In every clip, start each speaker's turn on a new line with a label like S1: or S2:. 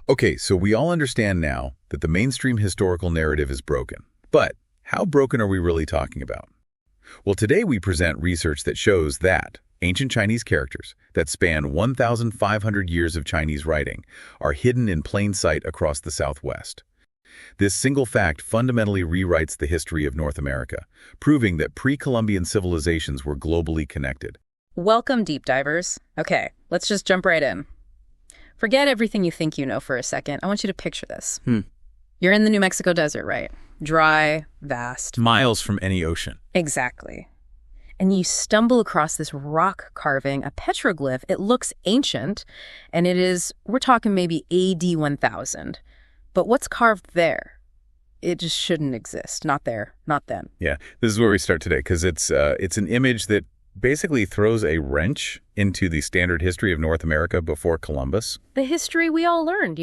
S1: Okay, so we all understand now that the mainstream historical narrative is broken. But how broken are we really talking about? Well, today we present research that shows that ancient Chinese characters that span 1,500 years of Chinese writing are hidden in plain sight across the Southwest. This single fact fundamentally rewrites the history of North America, proving that pre-Columbian civilizations were globally connected.
S2: Welcome, deep divers. Okay, let's just jump right in. Forget everything you think you know for a second. I want you to picture this. You're in the New Mexico desert, right? Dry, vast.
S1: Miles from any ocean.
S2: Exactly. And you stumble across this rock carving, a petroglyph. It looks ancient, and we're talking maybe AD 1000. But what's carved there? It just shouldn't exist. Not there, not then.
S1: Yeah, this is where we start today, because it's an image that basically throws a wrench into the standard history of North America before Columbus.
S2: The history we all learned,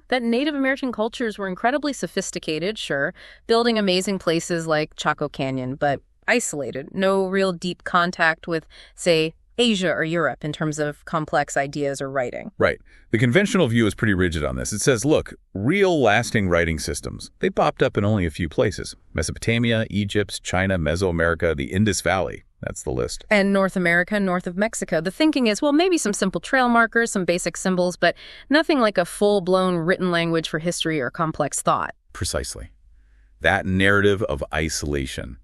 S2: that Native American cultures were incredibly sophisticated, sure, building amazing places like Chaco Canyon, but isolated, no real deep contact with, say, Asia or Europe in terms of complex ideas or writing.
S1: Right. The conventional view is pretty rigid on this. It says, look, real lasting writing systems, they popped up in only a few places. Mesopotamia, Egypt, China, Mesoamerica, the Indus Valley. That's the list.
S2: And North America, north of Mexico. The thinking is, well, maybe some simple trail markers, some basic symbols, but nothing like a full-blown written language for history or complex thought.
S1: Precisely. That narrative of isolation,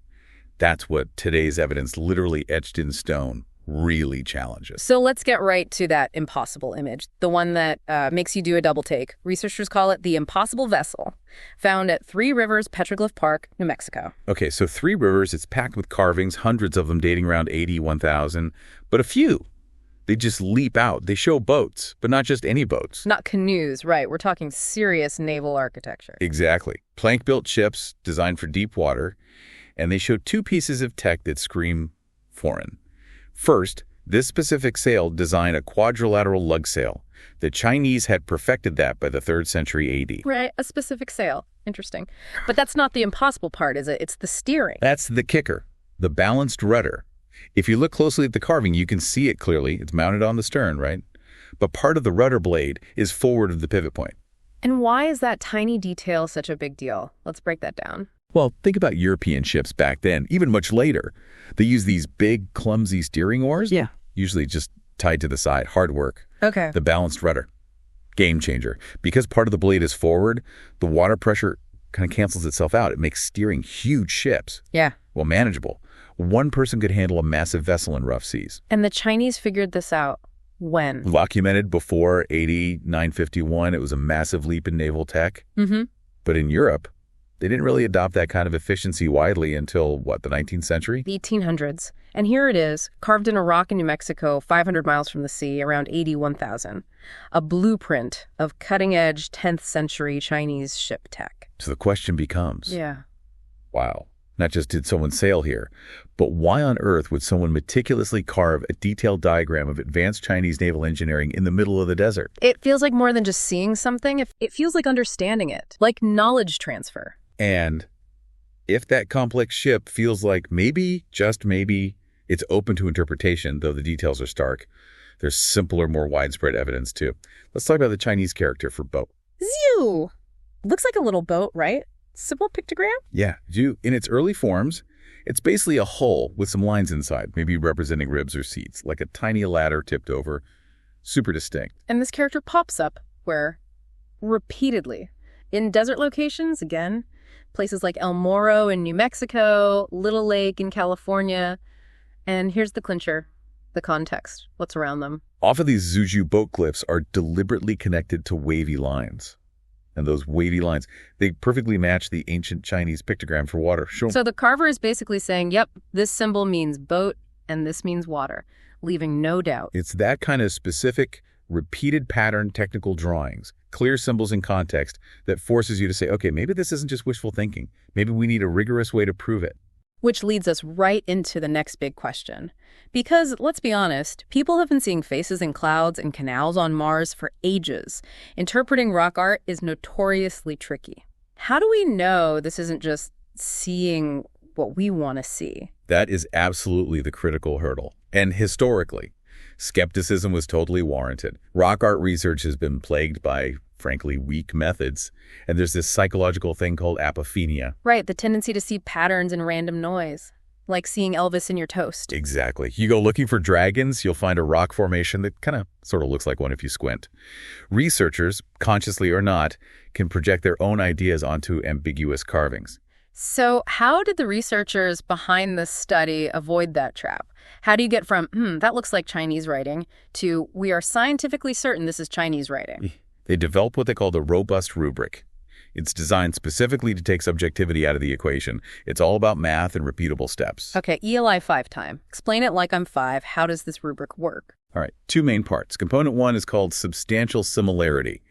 S1: that's what today's evidence, literally etched in stone, really challenges.
S2: So let's get right to that impossible image, the one that makes you do a double take. Researchers call it the impossible vessel, found at Three Rivers Petroglyph Park, New Mexico.
S1: Okay, so Three Rivers, it's packed with carvings, hundreds of them dating around AD 1000, but a few, they just leap out. They show boats, but not just any boats.
S2: Not canoes, right. We're talking serious naval architecture.
S1: Exactly. Plank-built ships designed for deep water, and they show two pieces of tech that scream foreign. First, this specific sail designed a quadrilateral lug sail. The Chinese had perfected that by the 3rd century AD.
S2: Right, a specific sail. Interesting. But that's not the impossible part, is it? It's the steering.
S1: That's the kicker, the balanced rudder. If you look closely at the carving, you can see it clearly. It's mounted on the stern, right? But part of the rudder blade is forward of the pivot point.
S2: And why is that tiny detail such a big deal? Let's break that down.
S1: Well, think about European ships back then, even much later. They use these big, clumsy steering oars.
S2: Yeah.
S1: Usually just tied to the side. Hard work.
S2: Okay.
S1: The balanced rudder. Game changer. Because part of the blade is forward, the water pressure kind of cancels itself out. It makes steering huge ships.
S2: Yeah.
S1: Well, manageable. One person could handle a massive vessel in rough seas.
S2: And the Chinese figured this out when?
S1: Documented before AD 951. It was a massive leap in naval tech.
S2: Mm-hmm.
S1: But in Europe, they didn't really adopt that kind of efficiency widely until, the 19th century?
S2: The 1800s. And here it is, carved in a rock in New Mexico, 500 miles from the sea, around AD 1000. A blueprint of cutting-edge 10th century Chinese ship tech.
S1: So the question becomes,
S2: Yeah.
S1: wow, not just did someone sail here, but why on earth would someone meticulously carve a detailed diagram of advanced Chinese naval engineering in the middle of the desert?
S2: It feels like more than just seeing something. It feels like understanding it, like knowledge transfer.
S1: And if that complex ship feels like maybe, just maybe, it's open to interpretation, though the details are stark, there's simpler, more widespread evidence too. Let's talk about the Chinese character for boat.
S2: Zhu! Looks like a little boat, right? Simple pictogram?
S1: Yeah, Zhu, in its early forms, it's basically a hull with some lines inside, maybe representing ribs or seats, like a tiny ladder tipped over. Super distinct.
S2: And this character pops up where? Repeatedly. In desert locations, again. Places like El Morro in New Mexico, Little Lake in California. And here's the clincher, the context, what's around them.
S1: Off of these Zhu boat glyphs are deliberately connected to wavy lines. And those wavy lines, they perfectly match the ancient Chinese pictogram for water. Sure.
S2: So the carver is basically saying, yep, this symbol means boat and this means water, leaving no doubt.
S1: It's that kind of specific, repeated pattern technical drawings, clear symbols in context, that forces you to say, okay, maybe this isn't just wishful thinking. Maybe we need a rigorous way to prove it.
S2: Which leads us right into the next big question. Because, let's be honest, people have been seeing faces in clouds and canals on Mars for ages. Interpreting rock art is notoriously tricky. How do we know this isn't just seeing what we want to see?
S1: That is absolutely the critical hurdle. And historically, skepticism was totally warranted. Rock art research has been plagued by frankly, weak methods. And there's this psychological thing called apophenia.
S2: Right, the tendency to see patterns in random noise, like seeing Elvis in your toast.
S1: Exactly. You go looking for dragons, you'll find a rock formation that kind of sort of looks like one if you squint. Researchers, consciously or not, can project their own ideas onto ambiguous carvings.
S2: So how did the researchers behind this study avoid that trap? How do you get from, that looks like Chinese writing, to we are scientifically certain this is Chinese writing?
S1: They developed what they call the robust rubric. It's designed specifically to take subjectivity out of the equation. It's all about math and repeatable steps.
S2: Okay, ELI 5 time. Explain it like I'm 5. How does this rubric work?
S1: All right, 2 main parts. Component 1 is called substantial similarity.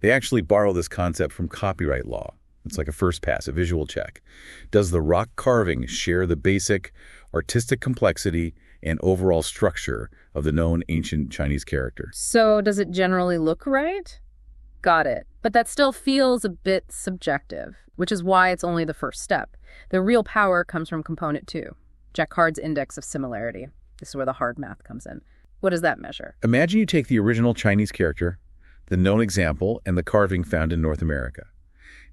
S1: They actually borrow this concept from copyright law. It's like a first pass, a visual check. Does the rock carving share the basic artistic complexity and overall structure of the known ancient Chinese character?
S2: So does it generally look right? Got it. But that still feels a bit subjective, which is why it's only the first step. The real power comes from component 2, Jaccard's index of similarity. This is where the hard math comes in. What does that measure?
S1: Imagine you take the original Chinese character, the known example, and the carving found in North America.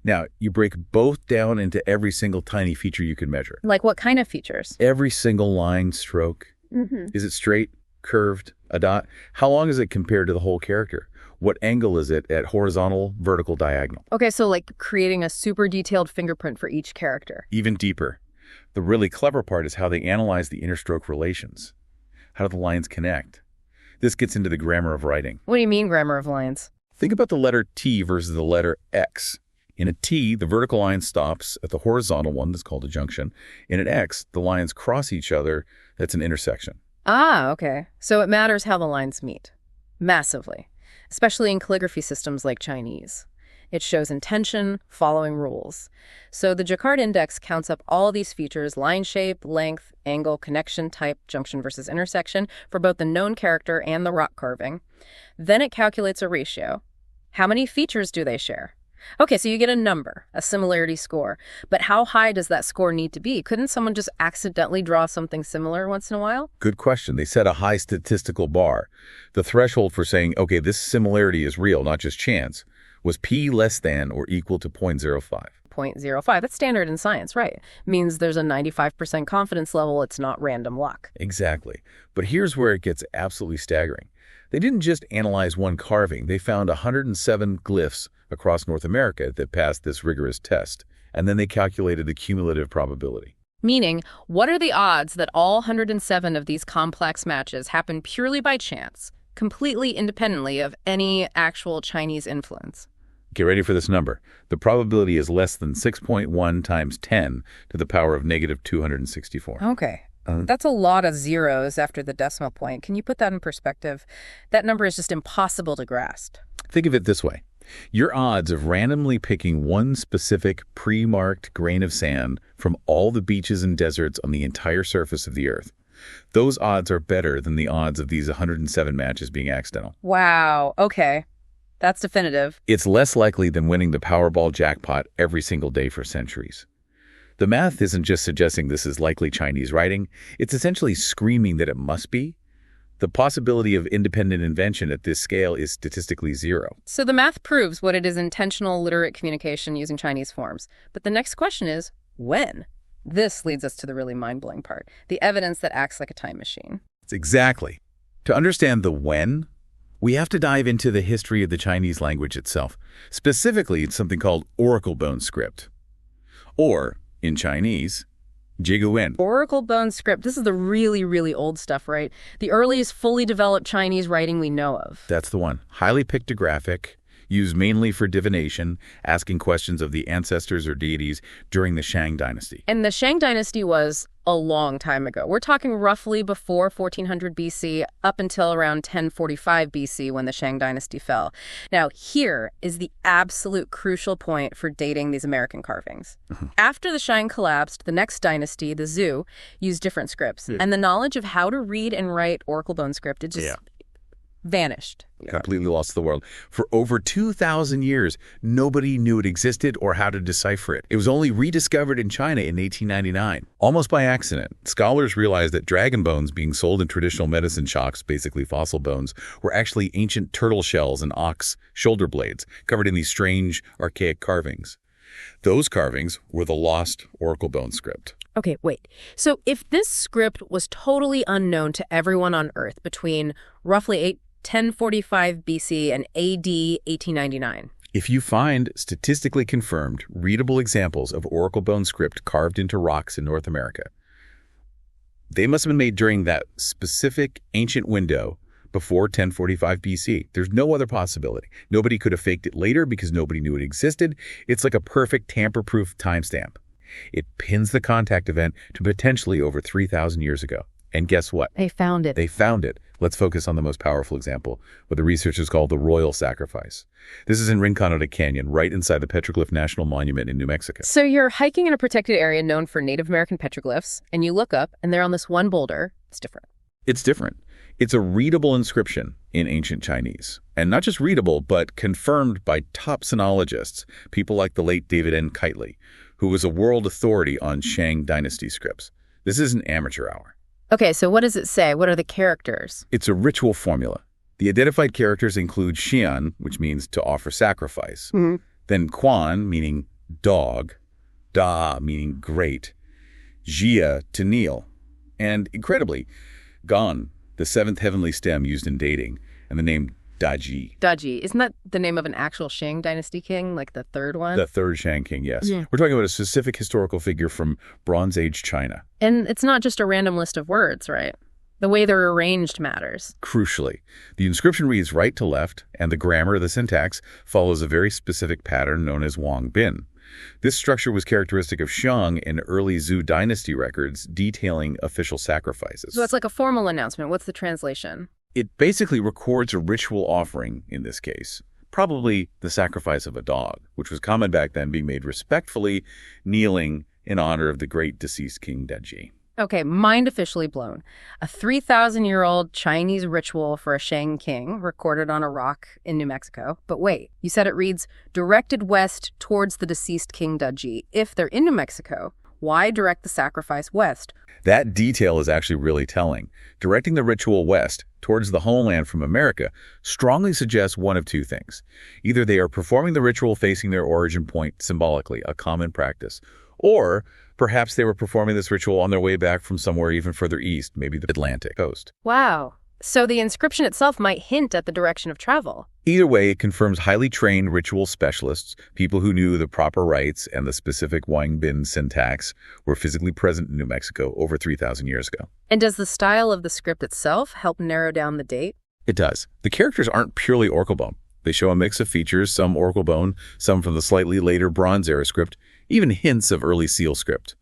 S1: Now, you break both down into every single tiny feature you can measure.
S2: Like what kind of features?
S1: Every single line, stroke. Is it straight, curved, a dot? How long is it compared to the whole character? What angle is it at horizontal, vertical, diagonal?
S2: Okay, so like creating a super detailed fingerprint for each character.
S1: Even deeper. The really clever part is how they analyze the interstroke relations. How do the lines connect? This gets into the grammar of writing.
S2: What do you mean, grammar of lines?
S1: Think about the letter T versus the letter X. In a T, the vertical line stops at the horizontal one, that's called a junction. In an X, the lines cross each other, that's an intersection.
S2: Ah, okay. So it matters how the lines meet. Massively. Especially in calligraphy systems like Chinese. It shows intention, following rules. So the Jaccard index counts up all these features, line shape, length, angle, connection type, junction versus intersection, for both the known character and the rock carving. Then it calculates a ratio. How many features do they share? Okay, so you get a number, a similarity score. But how high does that score need to be? Couldn't someone just accidentally draw something similar once in a while?
S1: Good question. They set a high statistical bar. The threshold for saying, okay, this similarity is real, not just chance, was p less than or equal to 0.05.
S2: 0.05. That's standard in science, right? Means there's a 95% confidence level. It's not random luck.
S1: Exactly. But here's where it gets absolutely staggering. They didn't just analyze one carving. They found 107 glyphs across North America that passed this rigorous test. And then they calculated the cumulative probability.
S2: Meaning, what are the odds that all 107 of these complex matches happen purely by chance, completely independently of any actual Chinese influence?
S1: Get ready for this number. The probability is less than 6.1 times 10 to the power of negative 264.
S2: Okay. That's a lot of zeros after the decimal point. Can you put that in perspective? That number is just impossible to grasp.
S1: Think of it this way. Your odds of randomly picking one specific pre-marked grain of sand from all the beaches and deserts on the entire surface of the Earth, those odds are better than the odds of these 107 matches being accidental.
S2: Wow. Okay. That's definitive.
S1: It's less likely than winning the Powerball jackpot every single day for centuries. The math isn't just suggesting this is likely Chinese writing. It's essentially screaming that it must be. The possibility of independent invention at this scale is statistically zero.
S2: So the math proves what it is intentional literate communication using Chinese forms. But the next question is, when? This leads us to the really mind-blowing part, the evidence that acts like a time machine.
S1: Exactly. To understand the when, we have to dive into the history of the Chinese language itself. Specifically, it's something called oracle bone script. Or, in Chinese, Jiguan.
S2: Oracle bone script. This is the really, really old stuff, right? The earliest fully developed Chinese writing we know of.
S1: That's the one. Highly pictographic, used mainly for divination, asking questions of the ancestors or deities during the Shang dynasty.
S2: And the Shang dynasty was a long time ago. We're talking roughly before 1400 BC up until around 1045 BC when the Shang dynasty fell. Now, here is the absolute crucial point for dating these American carvings. After the Shang collapsed, the next dynasty, the Zhou, used different scripts. And the knowledge of how to read and write oracle bone script, it just Vanished.
S1: Completely lost to the world. For over 2,000 years, nobody knew it existed or how to decipher it. It was only rediscovered in China in 1899. Almost by accident, scholars realized that dragon bones being sold in traditional medicine shops, basically fossil bones, were actually ancient turtle shells and ox shoulder blades covered in these strange, archaic carvings. Those carvings were the lost oracle bone script.
S2: Okay, wait. So if this script was totally unknown to everyone on Earth between roughly 1045 BC and AD 1899.
S1: If you find statistically confirmed, readable examples of oracle bone script carved into rocks in North America, they must have been made during that specific ancient window before 1045 BC. There's no other possibility. Nobody could have faked it later because nobody knew it existed. It's like a perfect tamper-proof timestamp. It pins the contact event to potentially over 3,000 years ago. And guess what?
S2: They found it.
S1: They found it. Let's focus on the most powerful example, what the researchers call the royal sacrifice. This is in Rinconada Canyon, right inside the Petroglyph National Monument in New Mexico.
S2: So you're hiking in a protected area known for Native American petroglyphs, and you look up, and they're on this one boulder. It's different.
S1: It's different. It's a readable inscription in ancient Chinese. And not just readable, but confirmed by top sinologists, people like the late David N. Keightley, who was a world authority on Shang dynasty scripts. This isn't amateur hour.
S2: Okay, so what does it say? What are the characters?
S1: It's a ritual formula. The identified characters include Xian, which means to offer sacrifice, then Quan, meaning dog, Da, meaning great, Jia, to kneel, and incredibly, Gan, the seventh heavenly stem used in dating, and the name Daji.
S2: Daji. Isn't that the name of an actual Shang dynasty king, like the third one?
S1: The third Shang king, yes.
S2: Yeah.
S1: We're talking about a specific historical figure from Bronze Age China.
S2: And it's not just a random list of words, right? The way they're arranged matters.
S1: Crucially, the inscription reads right to left, and the grammar, the syntax, follows a very specific pattern known as Wang Bin. This structure was characteristic of Shang in early Zhou dynasty records detailing official sacrifices.
S2: So it's like a formal announcement. What's the translation?
S1: It basically records a ritual offering, in this case, probably the sacrifice of a dog, which was common back then, being made respectfully, kneeling in honor of the great deceased King Daji.
S2: Okay, mind officially blown. A 3,000-year-old Chinese ritual for a Shang king recorded on a rock in New Mexico. But wait, you said it reads, directed west towards the deceased King Daji. If they're in New Mexico, why direct the sacrifice west?
S1: That detail is actually really telling. Directing the ritual west, towards the homeland from America, strongly suggests one of two things. Either they are performing the ritual facing their origin point symbolically, a common practice, or perhaps they were performing this ritual on their way back from somewhere even further east, maybe the Atlantic coast.
S2: Wow. So the inscription itself might hint at the direction of travel.
S1: Either way, it confirms highly trained ritual specialists, people who knew the proper rites and the specific Wang Bin syntax, were physically present in New Mexico over 3,000 years ago.
S2: And does the style of the script itself help narrow down the date?
S1: It does. The characters aren't purely oracle bone. They show a mix of features, some oracle bone, some from the slightly later Bronze Era script, even hints of early seal script.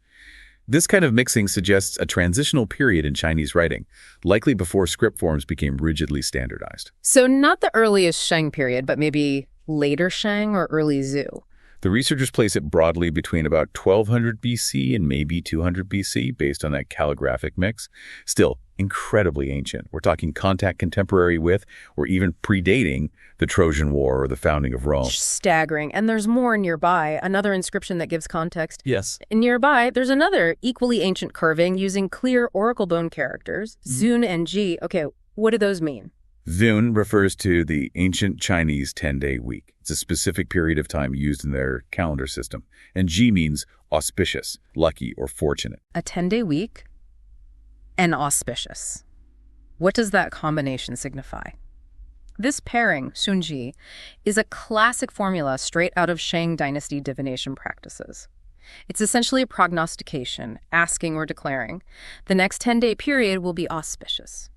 S1: This kind of mixing suggests a transitional period in Chinese writing, likely before script forms became rigidly standardized.
S2: So not the earliest Shang period, but maybe later Shang or early Zhou.
S1: The researchers place it broadly between about 1200 BC and maybe 200 BC, based on that calligraphic mix. Still, incredibly ancient. We're talking contact contemporary with, or even predating, the Trojan War or the founding of Rome.
S2: Staggering. And there's more nearby, another inscription that gives context.
S1: Yes.
S2: And nearby, there's another equally ancient carving using clear oracle bone characters, Zun and Ji. Okay, what do those mean?
S1: Zun refers to the ancient Chinese 10-day week. It's a specific period of time used in their calendar system. And Ji means auspicious, lucky, or fortunate.
S2: A 10-day week and auspicious. What does that combination signify? This pairing, Sunji, is a classic formula straight out of Shang dynasty divination practices. It's essentially a prognostication, asking or declaring. The next 10-day period will be auspicious.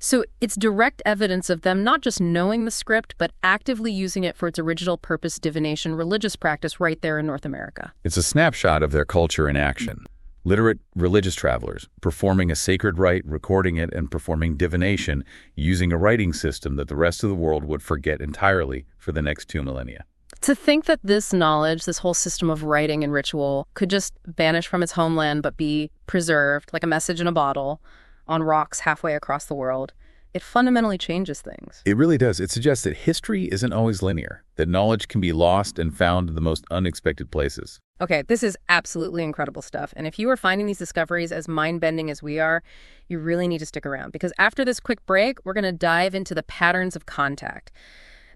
S2: So it's direct evidence of them not just knowing the script, but actively using it for its original purpose, divination, religious practice right there in North America.
S1: It's a snapshot of their culture in action. Literate religious travelers performing a sacred rite, recording it, and performing divination using a writing system that the rest of the world would forget entirely for the next 2 millennia.
S2: To think that this knowledge, this whole system of writing and ritual, could just vanish from its homeland but be preserved, like a message in a bottle, on rocks halfway across the world, It fundamentally changes things.
S1: It really does. It suggests that history isn't always linear, that knowledge can be lost and found in the most unexpected places.
S2: Okay, this is absolutely incredible stuff. And if you are finding these discoveries as mind-bending as we are, you really need to stick around. Because after this quick break, we're going to dive into the patterns of contact.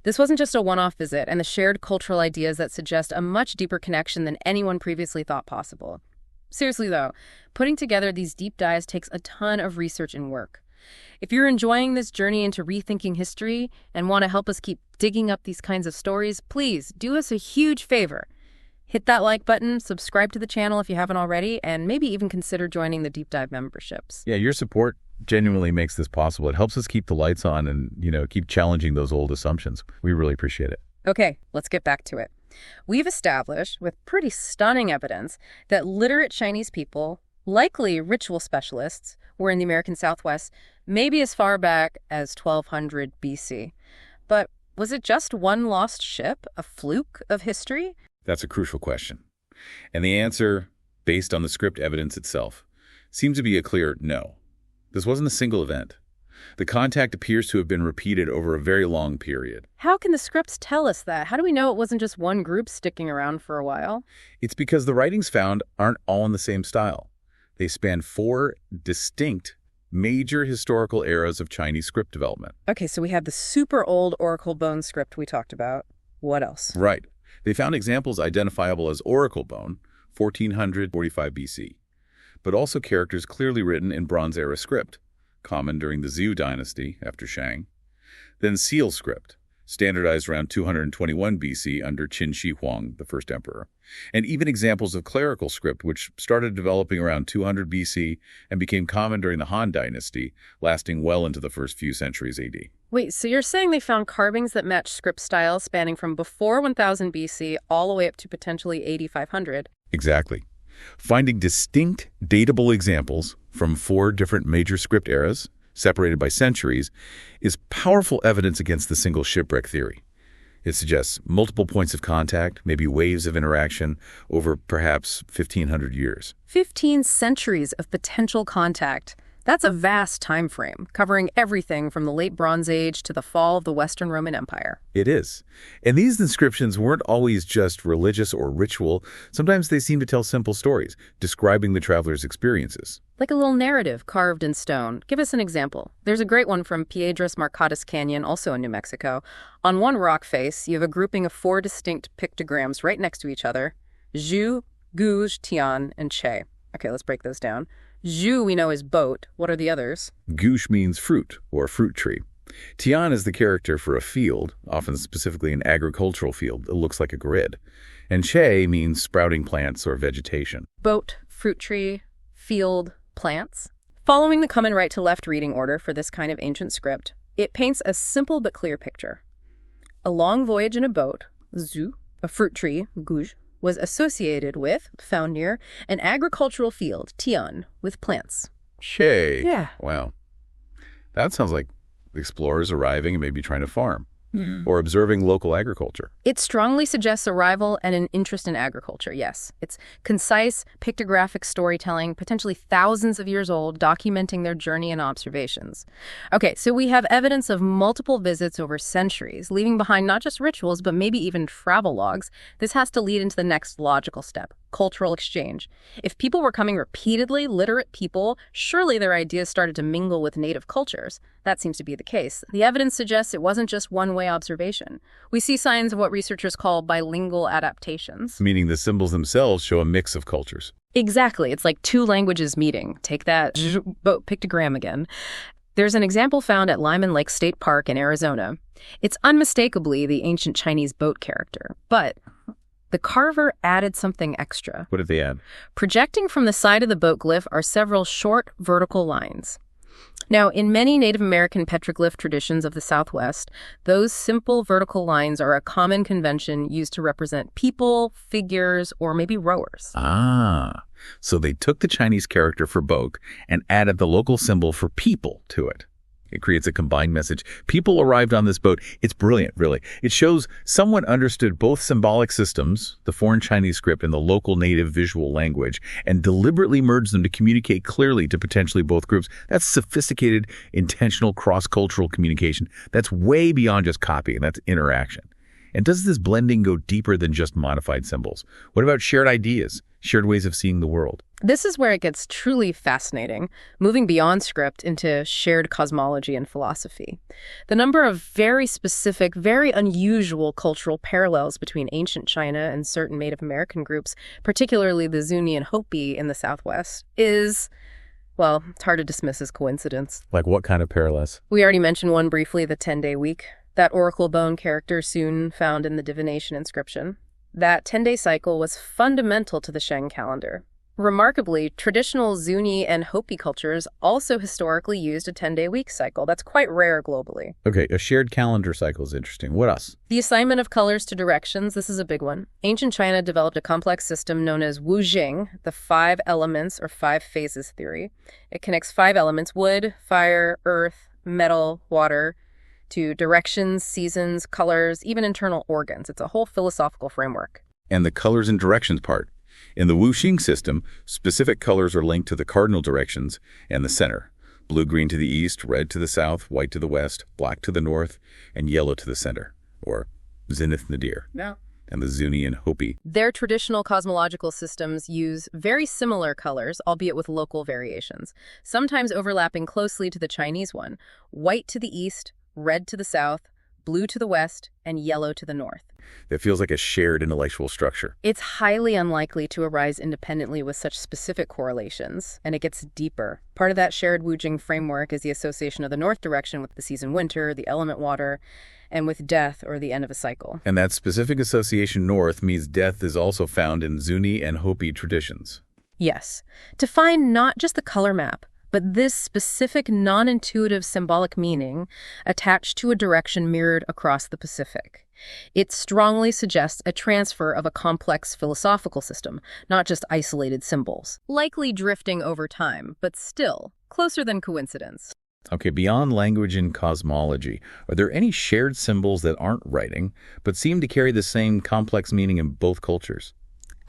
S2: This wasn't just a one-off visit and the shared cultural ideas that suggest a much deeper connection than anyone previously thought possible. Seriously, though, putting together these deep dives takes a ton of research and work. If you're enjoying this journey into rethinking history and want to help us keep digging up these kinds of stories, please do us a huge favor. Hit that like button, subscribe to the channel if you haven't already, and maybe even consider joining the deep dive memberships.
S1: Yeah, your support genuinely makes this possible. It helps us keep the lights on and, keep challenging those old assumptions. We really appreciate it.
S2: Okay, let's get back to it. We've established, with pretty stunning evidence, that literate Chinese people, likely ritual specialists, were in the American Southwest, maybe as far back as 1200 BC. But was it just one lost ship, a fluke of history?
S1: That's a crucial question. And the answer, based on the script evidence itself, seems to be a clear no. This wasn't a single event. The contact appears to have been repeated over a very long period.
S2: How can the scripts tell us that? How do we know it wasn't just one group sticking around for a while?
S1: It's because the writings found aren't all in the same style. They span 4 distinct major historical eras of Chinese script development.
S2: Okay, so we have the super old oracle bone script we talked about. What else?
S1: Right. They found examples identifiable as oracle bone, 1445 BC, but also characters clearly written in Bronze Era script, common during the Zhou dynasty after Shang. Then seal script, standardized around 221 BC under Qin Shi Huang, the first emperor. And even examples of clerical script, which started developing around 200 BC and became common during the Han dynasty, lasting well into the first few centuries AD.
S2: Wait, so you're saying they found carvings that match script styles spanning from before 1000 BC all the way up to potentially 8500?
S1: Exactly. Finding distinct, datable examples from 4 different major script eras, separated by centuries, is powerful evidence against the single shipwreck theory. It suggests multiple points of contact, maybe waves of interaction, over perhaps 1,500 years.
S2: 15 centuries of potential contact. That's a vast time frame, covering everything from the late Bronze Age to the fall of the Western Roman Empire.
S1: It is. And these inscriptions weren't always just religious or ritual. Sometimes they seem to tell simple stories, describing the traveler's experiences.
S2: Like a little narrative carved in stone. Give us an example. There's a great one from Piedras Marcadas Canyon, also in New Mexico. On one rock face, you have a grouping of 4 distinct pictograms right next to each other: Zhu, Guj, Tian, and Che. Okay, let's break those down. Zhu we know is boat. What are the others?
S1: Gush means fruit or fruit tree. Tian is the character for a field, often specifically an agricultural field that looks like a grid. And Che means sprouting plants or vegetation.
S2: Boat, fruit tree, field, plants. Following the common right to left reading order for this kind of ancient script, it paints a simple but clear picture. A long voyage in a boat, Zhu, a fruit tree, Guj, was associated with, found near, an agricultural field, Tian, with plants.
S1: Che.
S2: Yeah.
S1: Wow. That sounds like explorers arriving and maybe trying to farm. Or observing local agriculture.
S2: It strongly suggests arrival and an interest in agriculture, yes. It's concise, pictographic storytelling, potentially thousands of years old, documenting their journey and observations. Okay, so we have evidence of multiple visits over centuries, leaving behind not just rituals, but maybe even travel logs. This has to lead into the next logical step: cultural exchange. If people were coming repeatedly, literate people, surely their ideas started to mingle with native cultures. That seems to be the case. The evidence suggests it wasn't just one-way observation. We see signs of what researchers call bilingual adaptations.
S1: Meaning the symbols themselves show a mix of cultures.
S2: Exactly. It's like 2 languages meeting. Take that boat pictogram again. There's an example found at Lyman Lake State Park in Arizona. It's unmistakably the ancient Chinese boat character, but the carver added something extra.
S1: What did they add?
S2: Projecting from the side of the boat glyph are several short vertical lines. Now, in many Native American petroglyph traditions of the Southwest, those simple vertical lines are a common convention used to represent people, figures, or maybe rowers.
S1: Ah, so they took the Chinese character for boat and added the local symbol for people to it. It creates a combined message. People arrived on this boat. It's brilliant, really. It shows someone understood both symbolic systems, the foreign Chinese script and the local native visual language, and deliberately merged them to communicate clearly to potentially both groups. That's sophisticated, intentional, cross-cultural communication. That's way beyond just copying. That's interaction. And does this blending go deeper than just modified symbols? What about shared ideas, shared ways of seeing the world?
S2: This is where it gets truly fascinating, moving beyond script into shared cosmology and philosophy. The number of very specific, very unusual cultural parallels between ancient China and certain Native American groups, particularly the Zuni and Hopi in the Southwest, is, well, it's hard to dismiss as coincidence.
S1: Like what kind of parallels?
S2: We already mentioned one briefly, the 10-day week. That oracle bone character soon found in the divination inscription. That 10-day cycle was fundamental to the Sheng calendar. Remarkably, traditional Zuni and Hopi cultures also historically used a 10-day week cycle. That's quite rare globally.
S1: Okay, a shared calendar cycle is interesting. What else?
S2: The assignment of colors to directions, this is a big one. Ancient China developed a complex system known as Wu Jing, the 5 elements or 5 phases theory. It connects 5 elements, wood, fire, earth, metal, water, to directions, seasons, colors, even internal organs. It's a whole philosophical framework.
S1: And the colors and directions part. In the Wuxing system, specific colors are linked to the cardinal directions and the center. Blue-green to the east, red to the south, white to the west, black to the north, and yellow to the center, or zenith nadir.
S2: Yeah.
S1: And the Zuni and Hopi.
S2: Their traditional cosmological systems use very similar colors, albeit with local variations, sometimes overlapping closely to the Chinese one. White to the east, red to the south, blue to the west, and yellow to the north.
S1: That feels like a shared intellectual structure.
S2: It's highly unlikely to arise independently with such specific correlations, and it gets deeper. Part of that shared Wu Jing framework is the association of the north direction with the season winter, the element water, and with death or the end of a cycle.
S1: And that specific association north means death is also found in Zuni and Hopi traditions.
S2: Yes. To find not just the color map, but this specific non-intuitive symbolic meaning attached to a direction mirrored across the Pacific. It strongly suggests a transfer of a complex philosophical system, not just isolated symbols. Likely drifting over time, but still closer than coincidence.
S1: Okay, beyond language and cosmology, are there any shared symbols that aren't writing, but seem to carry the same complex meaning in both cultures?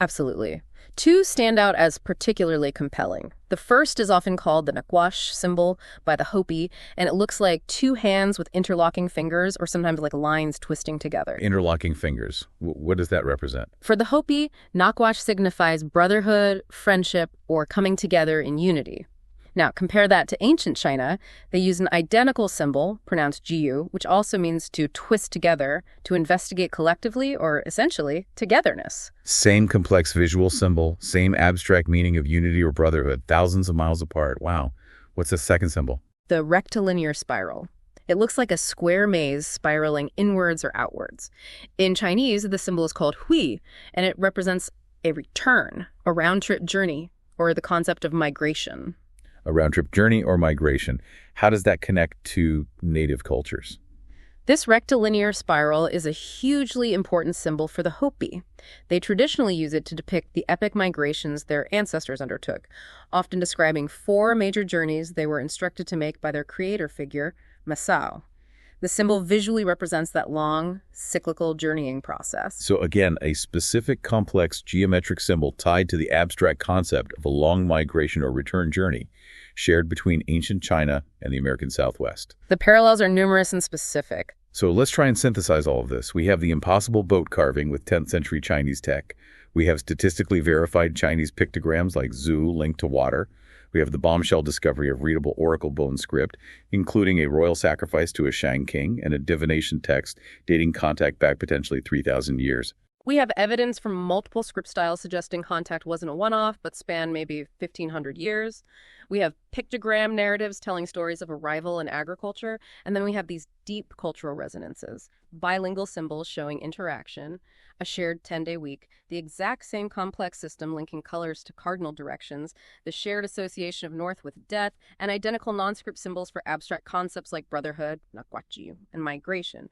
S2: Absolutely. 2 stand out as particularly compelling. The first is often called the Nakwash symbol by the Hopi, and it looks like 2 hands with interlocking fingers, or sometimes like lines twisting together.
S1: Interlocking fingers. What does that represent?
S2: For the Hopi, Nakwash signifies brotherhood, friendship, or coming together in unity. Now, compare that to ancient China. They use an identical symbol, pronounced jiu, which also means to twist together, to investigate collectively, or essentially, togetherness.
S1: Same complex visual symbol, same abstract meaning of unity or brotherhood, thousands of miles apart. Wow. What's the second symbol?
S2: The rectilinear spiral. It looks like a square maze spiraling inwards or outwards. In Chinese, the symbol is called hui, and it represents a return, a round-trip journey, or the concept of migration.
S1: A round-trip journey or migration. How does that connect to native cultures?
S2: This rectilinear spiral is a hugely important symbol for the Hopi. They traditionally use it to depict the epic migrations their ancestors undertook, often describing 4 major journeys they were instructed to make by their creator figure, Masao. The symbol visually represents that long, cyclical journeying process.
S1: So again, a specific complex geometric symbol tied to the abstract concept of a long migration or return journey, shared between ancient China and the American Southwest.
S2: The parallels are numerous and specific.
S1: So let's try and synthesize all of this. We have the impossible boat carving with 10th century Chinese tech. We have statistically verified Chinese pictograms like Zhu linked to water. We have the bombshell discovery of readable oracle bone script, including a royal sacrifice to a Shang king and a divination text dating contact back potentially 3,000 years.
S2: We have evidence from multiple script styles suggesting contact wasn't a one-off, but spanned maybe 1,500 years. We have pictogram narratives telling stories of arrival and agriculture, and then we have these deep cultural resonances, bilingual symbols showing interaction, a shared 10-day week, the exact same complex system linking colors to cardinal directions, the shared association of north with death, and identical non-script symbols for abstract concepts like brotherhood, nakwachi, and migration.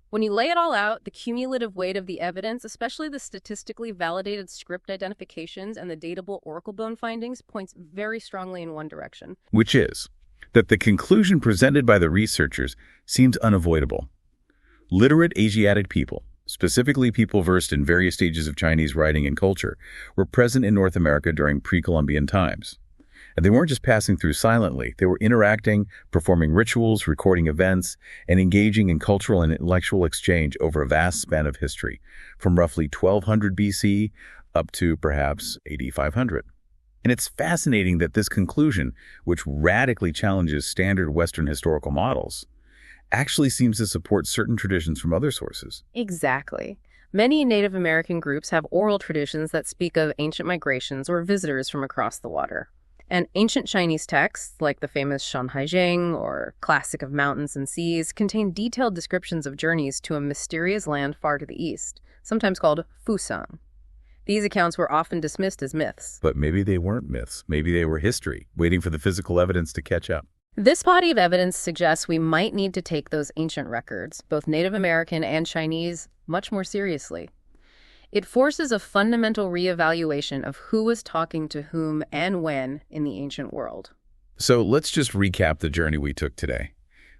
S2: When you lay it all out, the cumulative weight of the evidence, especially the statistically validated script identifications and the datable oracle bone findings, points very strongly in one direction.
S1: Which is? that the conclusion presented by the researchers seems unavoidable. Literate Asiatic people, specifically people versed in various stages of Chinese writing and culture, were present in North America during pre-Columbian times. And they weren't just passing through silently. They were interacting, performing rituals, recording events, and engaging in cultural and intellectual exchange over a vast span of history, from roughly 1200 BC up to perhaps 8500. And it's fascinating that this conclusion, which radically challenges standard Western historical models, actually seems to support certain traditions from other sources.
S2: Exactly. Many Native American groups have oral traditions that speak of ancient migrations or visitors from across the water. And ancient Chinese texts, like the famous Shanhaijing or Classic of Mountains and Seas, contain detailed descriptions of journeys to a mysterious land far to the east, sometimes called Fusang. These accounts were often dismissed as myths.
S1: But maybe they weren't myths. Maybe they were history, waiting for the physical evidence to catch up.
S2: This body of evidence suggests we might need to take those ancient records, both Native American and Chinese, much more seriously. It forces a fundamental reevaluation of who was talking to whom and when in the ancient world.
S1: So let's just recap the journey we took today.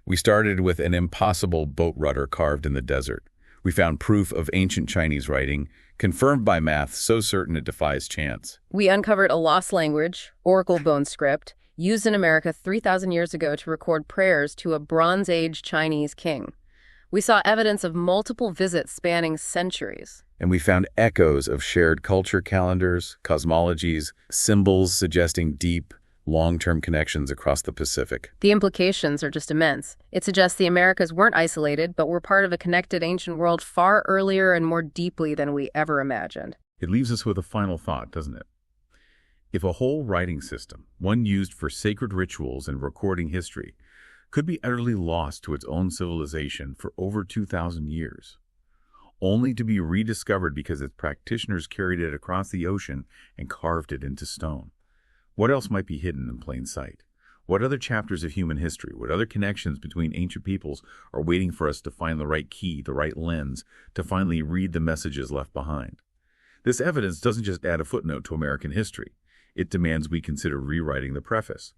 S1: We started with an impossible boat rudder carved in the desert. We found proof of ancient Chinese writing, confirmed by math so certain it defies chance.
S2: We uncovered a lost language, oracle bone script, used in America 3,000 years ago to record prayers to a Bronze Age Chinese king. We saw evidence of multiple visits spanning centuries.
S1: And we found echoes of shared culture calendars, cosmologies, symbols suggesting deep, long-term connections across the Pacific.
S2: The implications are just immense. It suggests the Americas weren't isolated, but were part of a connected ancient world far earlier and more deeply than we ever imagined.
S1: It leaves us with a final thought, doesn't it? If a whole writing system, one used for sacred rituals and recording history, could be utterly lost to its own civilization for over 2,000 years, only to be rediscovered because its practitioners carried it across the ocean and carved it into stone. What else might be hidden in plain sight? What other chapters of human history, what other connections between ancient peoples are waiting for us to find the right key, the right lens, to finally read the messages left behind? This evidence doesn't just add a footnote to American history. It demands we consider rewriting the preface.